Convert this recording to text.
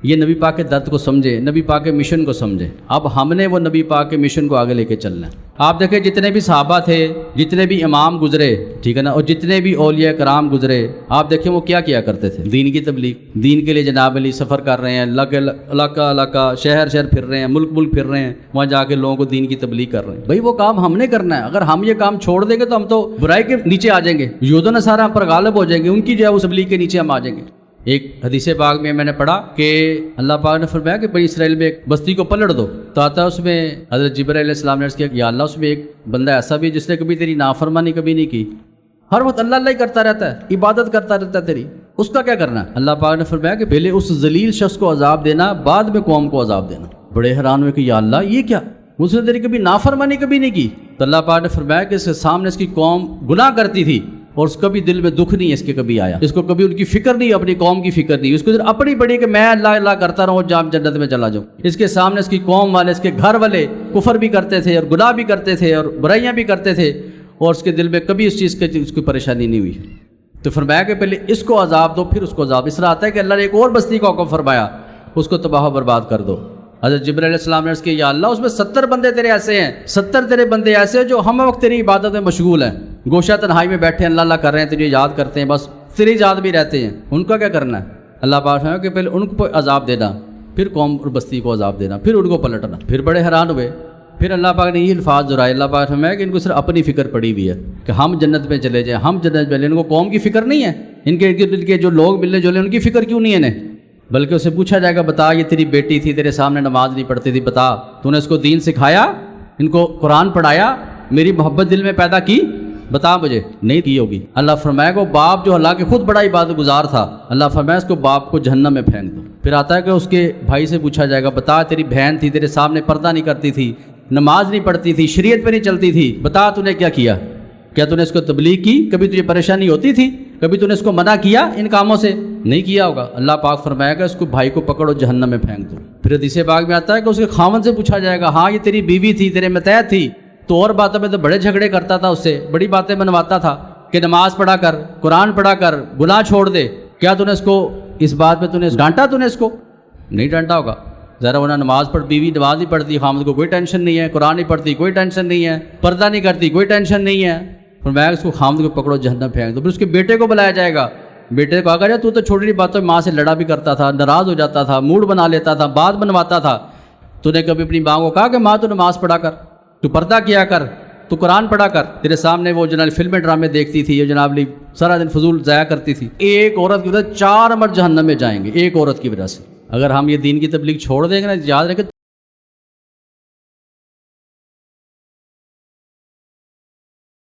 یہ نبی پاک کے درد کو سمجھے، نبی پاک کے مشن کو سمجھے۔ اب ہم نے وہ نبی پاک کے مشن کو آگے لے کے چلنا ہے۔ آپ دیکھیں جتنے بھی صحابہ تھے، جتنے بھی امام گزرے، ٹھیک ہے نا، اور جتنے بھی اولیاء کرام گزرے، آپ دیکھیں وہ کیا کیا کرتے تھے؟ دین کی تبلیغ، دین کے لیے جناب علی سفر کر رہے ہیں، علاقہ شہر پھر رہے ہیں، ملک پھر رہے ہیں، وہاں جا کے لوگوں کو دین کی تبلیغ کر رہے ہیں۔ بھائی وہ کام ہم نے کرنا ہے۔ اگر ہم یہ کام چھوڑ دیں گے تو ہم تو برائی کے نیچے آ جائیں گے، یہود و نصارہ ہم پر غالب ہو جائیں گے، ان کی جو ہے اس تبلیغ کے نیچے ہم آ جائیں گے۔ ایک حدیث پاک میں نے پڑھا کہ اللہ پاک نے فرمایا کہ بنی اسرائیل میں ایک بستی کو پلٹ دو، تو آتا ہے اس میں حضرت جبرائیل علیہ السلام نے عرض کیا یا اللہ اس میں ایک بندہ ایسا بھی جس نے کبھی تیری نافرمانی کبھی نہیں کی، ہر وقت اللہ اللہ ہی کرتا رہتا ہے، عبادت کرتا رہتا ہے تیری، اس کا کیا کرنا ہے؟ اللہ پاک نے فرمایا کہ پہلے اس ذلیل شخص کو عذاب دینا، بعد میں قوم کو عذاب دینا۔ بڑے حیران ہوئے کہ یا اللہ یہ کیا، اس نے تیری کبھی نافرمانی کبھی نہیں کی؟ تو اللہ پاک نے فرمایا کہ اس کے سامنے اس کی قوم گناہ کرتی تھی اور اس کا بھی دل میں دکھ نہیں ہے اس کے کبھی آیا، اس کو کبھی ان کی فکر نہیں، اپنی قوم کی فکر نہیں، اس کو اپنی بڑی کہ میں اللہ اللہ کرتا رہوں جام جنت میں چلا جاؤں۔ اس کے سامنے اس کی قوم والے، اس کے گھر والے کفر بھی کرتے تھے اور گناہ بھی کرتے تھے اور برائیاں بھی کرتے تھے، اور اس کے دل میں کبھی اس چیز کی اس کی پریشانی نہیں ہوئی۔ تو فرمایا کہ پہلے اس کو عذاب دو پھر اس کو عذاب۔ اس طرح آتا ہے کہ اللہ نے ایک اور بستی کا حکم فرمایا، اس کو تباہ و برباد کر دو۔ حضرت جبرائیل علیہ السلام نے عرض کیا یا اللہ اس میں 70 بندے تیرے ایسے ہیں، 70 تیرے بندے ایسے ہیں جو ہم وقت تیری عبادت میں مشغول ہیں، گوشہ تنہائی میں بیٹھے ہیں، اللہ اللہ کر رہے ہیں، تجھے یاد کرتے ہیں، بس تیری یاد بھی رہتے ہیں، ان کا کیا کرنا ہے؟ اللہ پاک نے کہ پہلے ان کو عذاب دینا، پھر قوم اور بستی کو عذاب دینا، پھر ان کو پلٹنا۔ پھر بڑے حیران ہوئے، پھر اللہ پاک نے یہ الفاظ دہرائے۔ اللہ پاک نے کہ ان کو صرف اپنی فکر پڑی ہوئی ہے کہ ہم جنت میں چلے جائیں، ہم جنت میں، ان کو قوم کی فکر نہیں ہے، ان کے ارد گرد کے جو لوگ ملنے جلنے ان کی فکر کیوں نہیں ہے انہیں؟ بلکہ اسے پوچھا جائے گا بتا یہ تیری بیٹی تھی، تیرے سامنے نماز نہیں پڑھتی تھی، بتا تو نے اس کو دین سکھایا، ان کو قرآن پڑھایا، میری محبت دل میں پیدا کی، بتا مجھے، نہیں کی ہوگی۔ اللہ فرمائے گا باپ جو حالانکہ خود بڑا عبادت گزار تھا، اللہ فرمائے اس کو باپ کو جہنم میں پھینک دو۔ پھر آتا ہے کہ اس کے بھائی سے پوچھا جائے گا بتا تیری بہن تھی، تیرے سامنے پردہ نہیں کرتی تھی، نماز نہیں پڑھتی تھی، شریعت پہ نہیں چلتی تھی، بتا تو نے کیا کیا؟ کیا تو نے اس کو تبلیغ کی؟ کبھی تجھے پریشانی ہوتی تھی؟ کبھی تو نے اس کو منع کیا ان کاموں سے؟ نہیں کیا ہوگا۔ اللہ پاک فرمائے گا اس کو بھائی کو پکڑو جہنم میں پھینک دو۔ پھر حدیث پاک میں آتا ہے کہ اس کے خاوند سے پوچھا جائے گا ہاں یہ تیری بیوی تھی، تیرے متحد تھی، تو اور باتوں میں تو بڑے جھگڑے کرتا تھا، اس سے بڑی باتیں منواتا تھا کہ نماز پڑھا کر، قرآن پڑھا کر، گناہ چھوڑ دے، کیا تو نے اس کو اس بات پہ تو نے ڈانٹا؟ تو نے اس کو نہیں ڈانٹا ہوگا۔ ذرا وہ نماز پڑھ، بیوی نماز نہیں پڑھتی، خاوند کو کوئی ٹینشن نہیں ہے، قرآن نہیں پڑھتی کوئی ٹینشن نہیں ہے، پردہ نہیں کرتی کوئی ٹینشن نہیں ہے، فرمایا اس کو خاوند کو پکڑو جہنم پھینک دو۔ پھر اس کے بیٹے کو بلایا جائے گا، بیٹے کو کہا تو چھوٹی باتوں میں ماں سے لڑا بھی کرتا تھا، ناراض ہو جاتا تھا، موڈ بنا لیتا تھا، بات بنواتا تھا، تو نے کبھی اپنی ماں کو کہا کہ ماں تو نماز پڑھا کر، تو پردہ کیا کر، تو قرآن پڑھا کر؟ تیرے سامنے وہ جناب فلمیں ڈرامے دیکھتی تھی، یہ جناب لی سارا دن فضول ضائع کرتی تھی۔ ایک عورت کی وجہ سے 4 مرد جہنم میں جائیں گے، ایک عورت کی وجہ سے۔ اگر ہم یہ دین کی تبلیغ چھوڑ دیں گے نا، یاد رکھیں